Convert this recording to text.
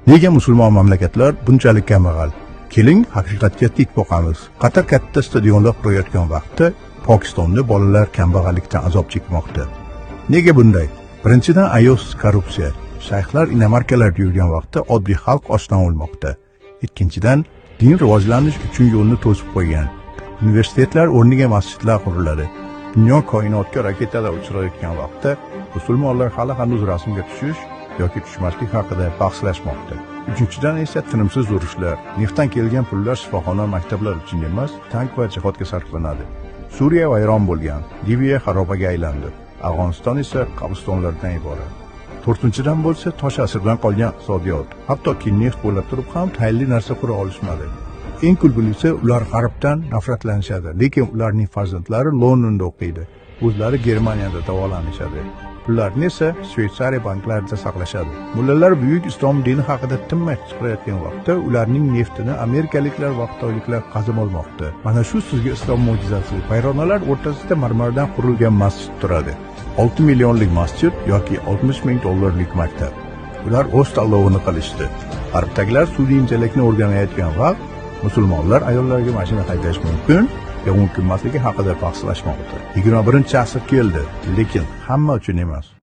Nega musulmon mamlakatlar bunchalik kambag'al? Keling, haqiqatga tik boqamiz. Qatar katta stadionda qurayotgan vaqtda Pokistonda bolalar kambag'allikdan azob chekmoqda. Nega bunday? Birinchidan, ayovsiz korrupsiya. Shayxlar inamarkalarda yurgan vaqtda oddiy xalq ochdan o'lmoqda. Ikkinchidan, din rivojlanish uchun yo'lni to'sib qo'ygan. Universitetlar o'rniga masjidlar quriladi. Dunyo koinotga raketalar uchirayotgan vaqtda musulmonlar hali hanuz rasmga tushish yoki tushmaslik haqida bahslashmoqda. Uchinchidan esa tinimsiz urushlar. Neftdan kelgan pullar shifoxona, maktablar uchun emas, tank va jihodga sarflanadi. Suriya vayron bo'lgan, Liviya xarobaga aylandi. Afg'oniston esa qabristonlardan iborat. To'rtinchidan bo'lsa, tosh asrdan qolgan iqtisodiyot. Hattoki neft bo'la turib ham tayinli narsa qura olishmadi. Eng kulgilisi, ular g'arbdan nafratlanishadi, lekin ularning farzandlari Londonda o'qiydi. O'zlari Germaniyada davolanishadi. Pullarni esa Shveysariya banklarida saqlashadi. Mullalar buyuk islom dini haqida tinmay chiqarayotgan vaqtda ularning neftini amerikaliklar va xitoyliklar qazib olmoqda. Mana shu sizga islom mo'jizasi. Vayronalar o'rtasida marmardan qurilgan masjid turadi. 6 millionlik masjid yoki 60 ming dollarlik maktab. Ular o'z tanlovini qilishdi. G'arbdagilar sun'iy intellektni o'rganayotgan vaqt musulmonlar ayollarga mashina haydash mumkin yo mumkin emasligi haqida bahslashmoqda. 21-asr keldi, lekin hamma uchun emas.